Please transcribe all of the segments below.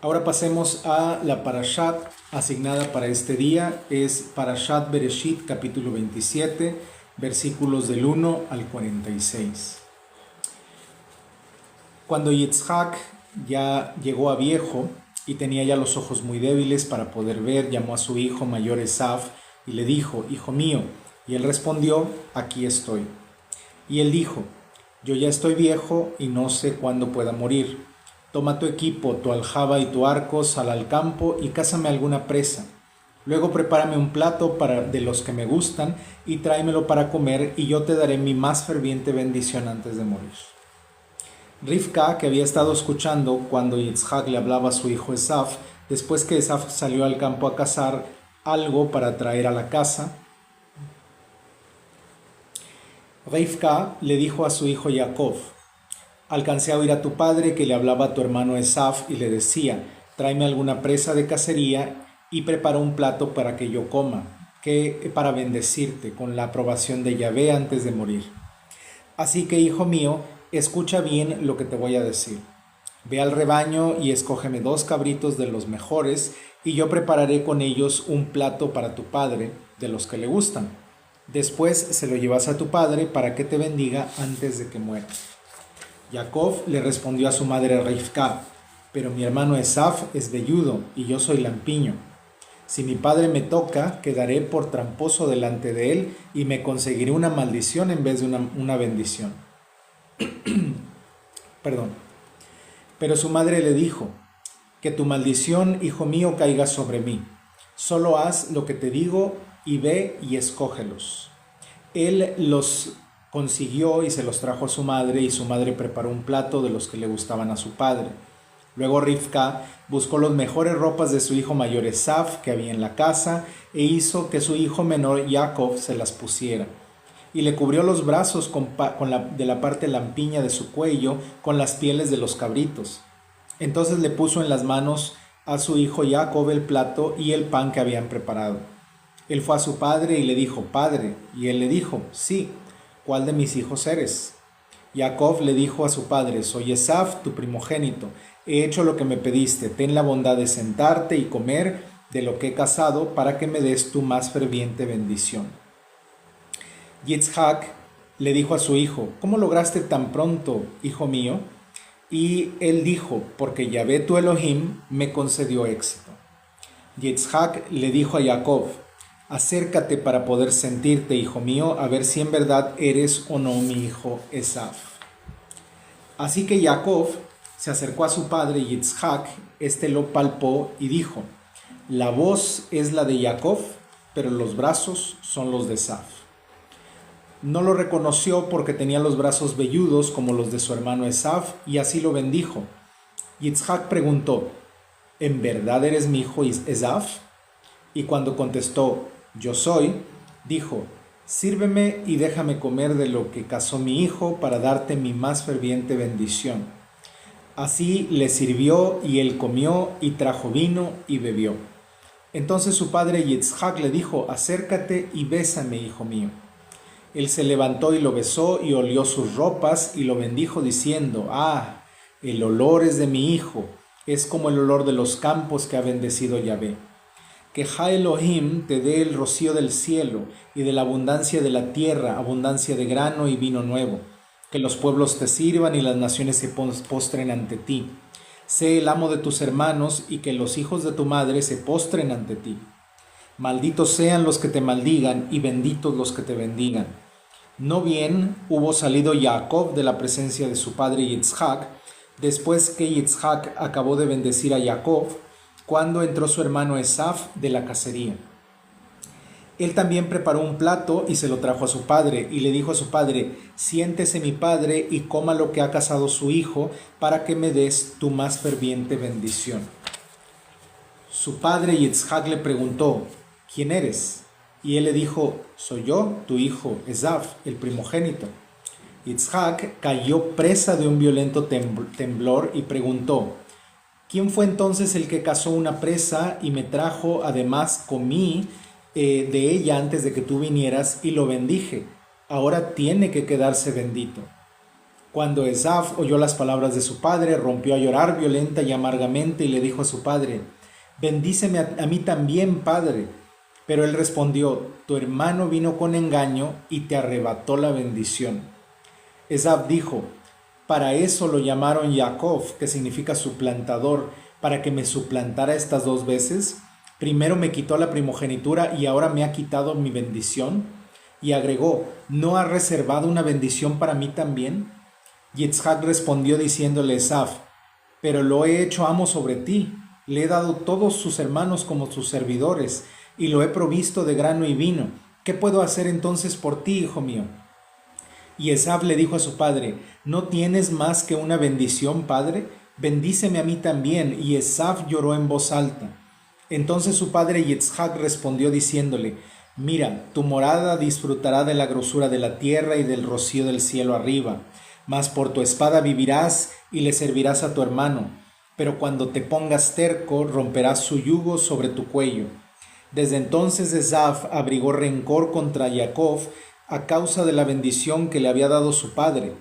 Ahora pasemos a la parashat asignada para este día. Es Parashat Bereshit, capítulo 27, versículos del 1 al 46. Cuando Yitzhak ya llegó a viejo y tenía ya los ojos muy débiles para poder ver, llamó a su hijo mayor Esaf y le dijo: «Hijo mío». Y él respondió: «Aquí estoy». Y él dijo: «Yo ya estoy viejo y no sé cuándo pueda morir. Toma tu equipo, tu aljaba y tu arco, sal al campo y cázame alguna presa. Luego prepárame un plato de los que me gustan y tráemelo para comer, y yo te daré mi más ferviente bendición antes de morir». Rivka, que había estado escuchando cuando Yitzhak le hablaba a su hijo Esaf, después que Esaf salió al campo a cazar algo para traer a la casa, Rivka le dijo a su hijo Jacob: «Alcancé a oír a tu padre que le hablaba a tu hermano Esaf y le decía: tráeme alguna presa de cacería y prepara un plato para que yo coma, para bendecirte con la aprobación de Yahvé antes de morir. Así que, hijo mío, escucha bien lo que te voy a decir. Ve al rebaño y escógeme 2 cabritos de los mejores, y yo prepararé con ellos un plato para tu padre, de los que le gustan. Después se lo llevas a tu padre para que te bendiga antes de que muera». Jacob le respondió a su madre Rivka: «Pero mi hermano Esaf es velludo y yo soy lampiño. Si mi padre me toca, quedaré por tramposo delante de él y me conseguiré una maldición en vez de una bendición». Perdón. Pero su madre le dijo: «Que tu maldición, hijo mío, caiga sobre mí. Solo haz lo que te digo y ve y escógelos». Él los consiguió y se los trajo a su madre, y su madre preparó un plato de los que le gustaban a su padre. Luego Rivka buscó las mejores ropas de su hijo mayor Esaf que había en la casa, e hizo que su hijo menor Jacob se las pusiera. Y le cubrió los brazos de la parte lampiña de su cuello con las pieles de los cabritos. Entonces le puso en las manos a su hijo Jacob el plato y el pan que habían preparado. Él fue a su padre y le dijo: «Padre». Y él le dijo: «Sí, ¿cuál de mis hijos eres?». Jacob le dijo a su padre: «Soy Esaf, tu primogénito. He hecho lo que me pediste. Ten la bondad de sentarte y comer de lo que he cazado para que me des tu más ferviente bendición». Yitzhak le dijo a su hijo: «¿Cómo lograste tan pronto, hijo mío?». Y él dijo: «Porque Yahvé tu Elohim me concedió éxito». Yitzhak le dijo a Jacob: «Acércate para poder sentirte, hijo mío, a ver si en verdad eres o no mi hijo Esaf». Así que Jacob se acercó a su padre Yitzhak, este lo palpó y dijo: «La voz es la de Jacob, pero los brazos son los de Esaf». No lo reconoció porque tenía los brazos velludos como los de su hermano Esaf, y así lo bendijo. Yitzhak preguntó: «¿En verdad eres mi hijo Esaf?». Y cuando contestó: «Yo soy», dijo: «Sírveme y déjame comer de lo que cazó mi hijo para darte mi más ferviente bendición». Así le sirvió, y él comió y trajo vino y bebió. Entonces su padre Yitzhak le dijo: «Acércate y bésame, hijo mío». Él se levantó y lo besó y olió sus ropas y lo bendijo diciendo: «Ah, el olor es de mi hijo, es como el olor de los campos que ha bendecido Yahvé. Que Ja Elohim te dé el rocío del cielo y de la abundancia de la tierra, abundancia de grano y vino nuevo. Que los pueblos te sirvan y las naciones se postren ante ti. Sé el amo de tus hermanos y que los hijos de tu madre se postren ante ti. Malditos sean los que te maldigan y benditos los que te bendigan». No bien hubo salido Jacob de la presencia de su padre Yitzhak, después que Yitzhak acabó de bendecir a Jacob, cuando entró su hermano Esaf de la cacería. Él también preparó un plato y se lo trajo a su padre, y le dijo a su padre: «Siéntese mi padre y coma lo que ha cazado su hijo, para que me des tu más ferviente bendición». Su padre Yitzhak le preguntó: «¿Quién eres?». Y él le dijo: «Soy yo, tu hijo Esaf, el primogénito». Yitzhak cayó presa de un violento temblor y preguntó: «¿Quién fue entonces el que cazó una presa y me trajo? Además comí de ella antes de que tú vinieras y lo bendije. Ahora tiene que quedarse bendito». Cuando Esaf oyó las palabras de su padre, rompió a llorar violenta y amargamente y le dijo a su padre: «Bendíceme a mí también, padre». Pero él respondió: «Tu hermano vino con engaño y te arrebató la bendición». Esaf dijo: «Para eso lo llamaron Jacob, que significa suplantador, para que me suplantara estas dos veces. Primero me quitó la primogenitura y ahora me ha quitado mi bendición». Y agregó: «¿No ha reservado una bendición para mí también?». Yitzhak respondió diciéndole a Esaf: «Pero lo he hecho amo sobre ti, le he dado todos sus hermanos como sus servidores, y lo he provisto de grano y vino. ¿Qué puedo hacer entonces por ti, hijo mío?». Y Esaf le dijo a su padre: «¿No tienes más que una bendición, padre? Bendíceme a mí también». Y Esaf lloró en voz alta. Entonces su padre Yitzhak respondió diciéndole: «Mira, tu morada disfrutará de la grosura de la tierra y del rocío del cielo arriba. Mas por tu espada vivirás y le servirás a tu hermano. Pero cuando te pongas terco, romperás su yugo sobre tu cuello». Desde entonces Esaf abrigó rencor contra Jacob a causa de la bendición que le había dado su padre.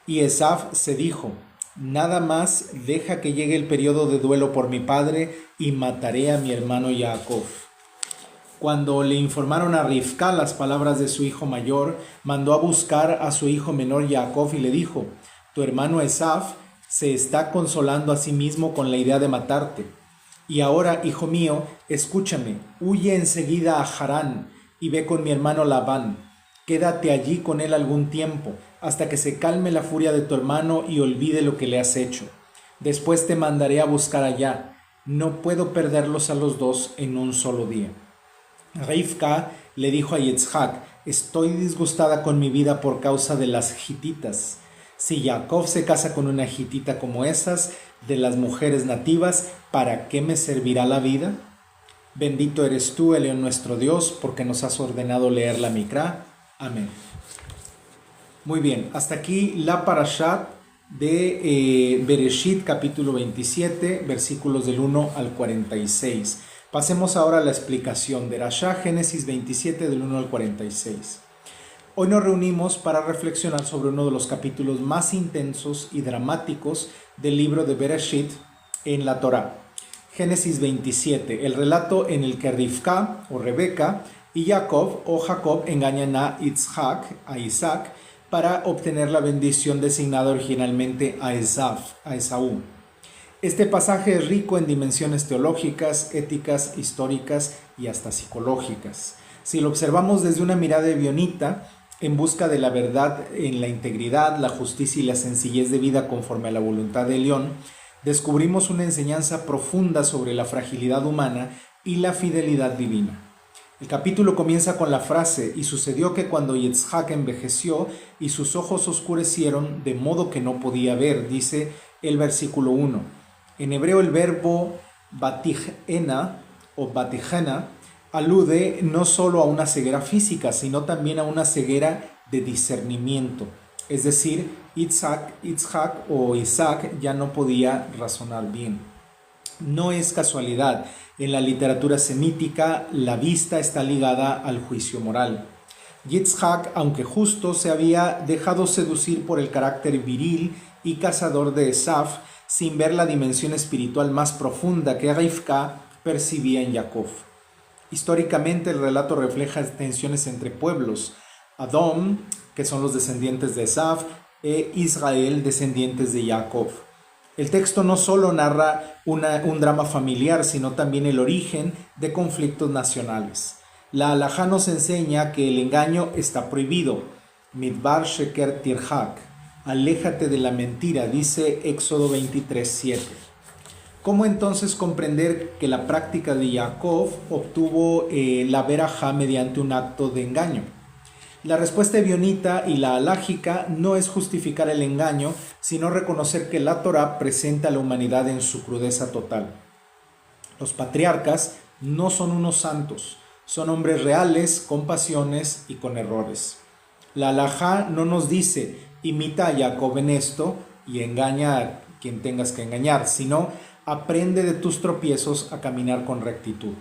Y Esaf se dijo: «Nada más deja que llegue el periodo de duelo por mi padre y mataré a mi hermano Jacob». Cuando le informaron a Rivka las palabras de su hijo mayor, mandó a buscar a su hijo menor Jacob y le dijo: «Tu hermano Esaf se está consolando a sí mismo con la idea de matarte. Y ahora, hijo mío, escúchame, huye enseguida a Harán y ve con mi hermano Labán. Quédate allí con él algún tiempo, hasta que se calme la furia de tu hermano y olvide lo que le has hecho. Después te mandaré a buscar allá. No puedo perderlos a los dos en un solo día». Rivka le dijo a Yitzhak: «Estoy disgustada con mi vida por causa de las hititas. Si Jacob se casa con una hitita como esas, de las mujeres nativas, ¿para qué me servirá la vida? Bendito eres tú, Elión nuestro Dios, porque nos has ordenado leer la Mikra. Amén». Muy bien, hasta aquí la parashat de Bereshit, capítulo 27, versículos del 1 al 46. Pasemos ahora a la explicación de Rasha, Génesis 27, del 1 al 46. Hoy nos reunimos para reflexionar sobre uno de los capítulos más intensos y dramáticos del libro de Bereshit en la Torá. Génesis 27, el relato en el que Rivka o Rebeca y Jacob engañan a Isaac, para obtener la bendición designada originalmente a Esaú. Este pasaje es rico en dimensiones teológicas, éticas, históricas y hasta psicológicas. Si lo observamos desde una mirada evionita, en busca de la verdad en la integridad, la justicia y la sencillez de vida conforme a la voluntad de Elión, descubrimos una enseñanza profunda sobre la fragilidad humana y la fidelidad divina. El capítulo comienza con la frase: «Y sucedió que cuando Yitzhak envejeció y sus ojos oscurecieron, de modo que no podía ver», dice el versículo 1. En hebreo el verbo batijena o batijena alude no solo a una ceguera física, sino también a una ceguera de discernimiento. Es decir, Isaac ya no podía razonar bien. No es casualidad. En la literatura semítica, la vista está ligada al juicio moral. Yitzhak, aunque justo, se había dejado seducir por el carácter viril y cazador de Esaf, sin ver la dimensión espiritual más profunda que Rivka percibía en Jacob. Históricamente, el relato refleja tensiones entre pueblos: Adom, que son los descendientes de Esaf, e Israel, descendientes de Jacob. El texto no solo narra un drama familiar, sino también el origen de conflictos nacionales. La halajá nos enseña que el engaño está prohibido. Midbar sheker tirhak. Aléjate de la mentira, dice Éxodo 23:7. ¿Cómo entonces comprender que la práctica de Jacob obtuvo la verajá mediante un acto de engaño? La respuesta evionita y la halágica no es justificar el engaño, sino reconocer que la Torá presenta a la humanidad en su crudeza total. Los patriarcas no son unos santos, son hombres reales, con pasiones y con errores. La halajá no nos dice: imita a Jacob en esto y engaña a quien tengas que engañar, sino aprende de tus tropiezos a caminar con rectitud.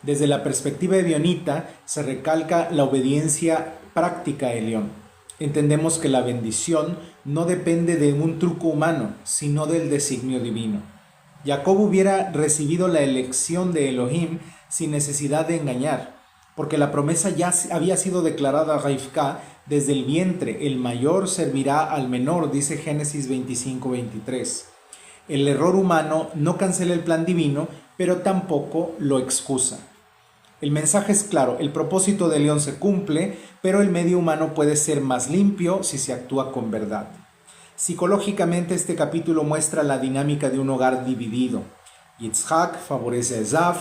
Desde la perspectiva evionita se recalca la obediencia práctica a Elión. Entendemos que la bendición no depende de un truco humano, sino del designio divino. Jacob hubiera recibido la elección de Elohim sin necesidad de engañar, porque la promesa ya había sido declarada a Rivka desde el vientre: el mayor servirá al menor, dice Génesis 25:23. El error humano no cancela el plan divino, pero tampoco lo excusa. El mensaje es claro: el propósito de León se cumple, pero el medio humano puede ser más limpio si se actúa con verdad. Psicológicamente, este capítulo muestra la dinámica de un hogar dividido. Yitzhak favorece a Esav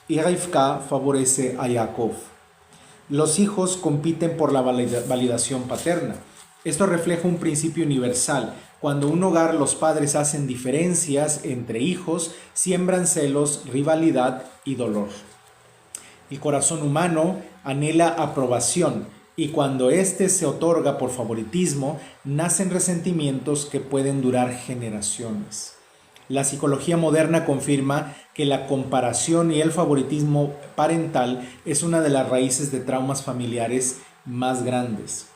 y Rivka favorece a Jacob. Los hijos compiten por la validación paterna. Esto refleja un principio universal. Cuando en un hogar los padres hacen diferencias entre hijos, siembran celos, rivalidad y dolor. El corazón humano anhela aprobación, y cuando éste se otorga por favoritismo, nacen resentimientos que pueden durar generaciones. La psicología moderna confirma que la comparación y el favoritismo parental es una de las raíces de traumas familiares más grandes.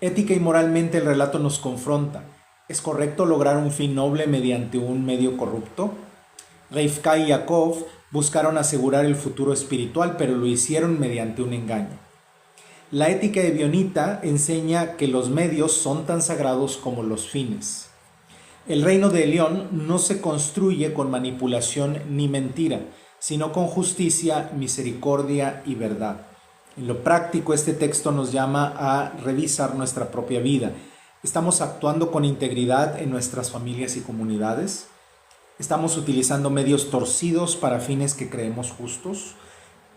Ética y moralmente el relato nos confronta. ¿Es correcto lograr un fin noble mediante un medio corrupto? Rivka y Jacob buscaron asegurar el futuro espiritual, pero lo hicieron mediante un engaño. La ética ebionita enseña que los medios son tan sagrados como los fines. El reino de Elión no se construye con manipulación ni mentira, sino con justicia, misericordia y verdad. En lo práctico, este texto nos llama a revisar nuestra propia vida. ¿Estamos actuando con integridad en nuestras familias y comunidades? ¿Estamos utilizando medios torcidos para fines que creemos justos?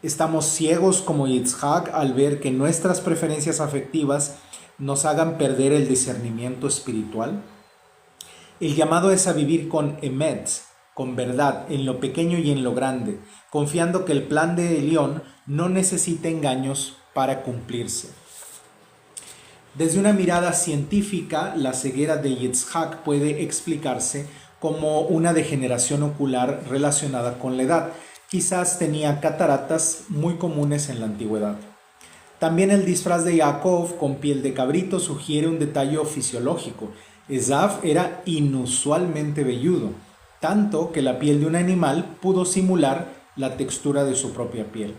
¿Estamos ciegos como Yitzhak al ver que nuestras preferencias afectivas nos hagan perder el discernimiento espiritual? El llamado es a vivir con emet, con verdad, en lo pequeño y en lo grande, confiando que el plan de Elión no necesita engaños para cumplirse. Desde una mirada científica, la ceguera de Yitzhak puede explicarse como una degeneración ocular relacionada con la edad. Quizás tenía cataratas muy comunes en la antigüedad. También el disfraz de Jacob con piel de cabrito sugiere un detalle fisiológico. Esav era inusualmente velludo, tanto que la piel de un animal pudo simular la textura de su propia piel.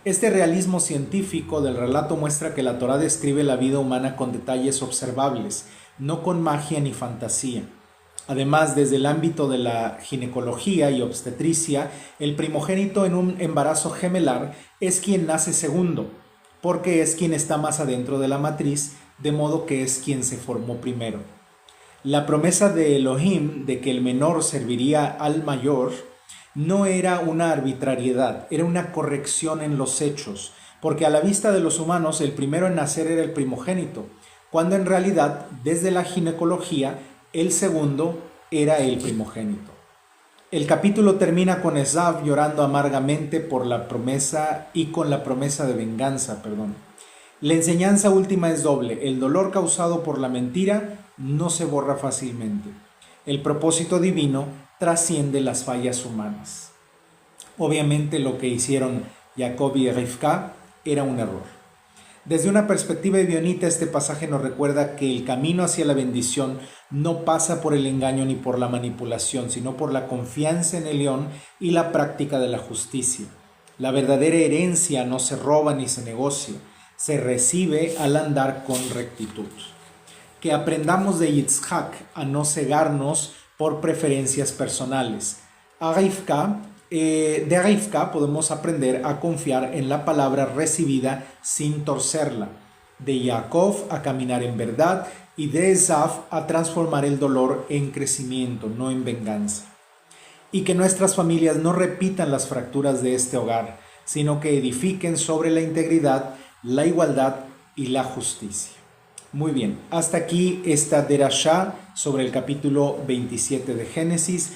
Este realismo científico del relato muestra que la Torá describe la vida humana con detalles observables, no con magia ni fantasía. Además, desde el ámbito de la ginecología y obstetricia, el primogénito en un embarazo gemelar es quien nace segundo, porque es quien está más adentro de la matriz, de modo que es quien se formó primero. La promesa de Elohim de que el menor serviría al mayor no era una arbitrariedad, era una corrección en los hechos, porque a la vista de los humanos el primero en nacer era el primogénito, cuando en realidad, desde la ginecología, el segundo era el primogénito. El capítulo termina con Esav llorando amargamente por la promesa y con la promesa de venganza, La enseñanza última es doble. El dolor causado por la mentira no se borra fácilmente. El propósito divino trasciende las fallas humanas. Obviamente lo que hicieron Jacob y Rivka era un error. Desde una perspectiva ebionita, este pasaje nos recuerda que el camino hacia la bendición no pasa por el engaño ni por la manipulación, sino por la confianza en el León y la práctica de la justicia. La verdadera herencia no se roba ni se negocia, se recibe al andar con rectitud. Que aprendamos de Yitzhak a no cegarnos por preferencias personales. De Rivka podemos aprender a confiar en la palabra recibida sin torcerla. De Jacob a caminar en verdad y de Esav a transformar el dolor en crecimiento, no en venganza. Y que nuestras familias no repitan las fracturas de este hogar, sino que edifiquen sobre la integridad, la igualdad y la justicia. Muy bien, hasta aquí esta derashá sobre el capítulo 27 de Génesis.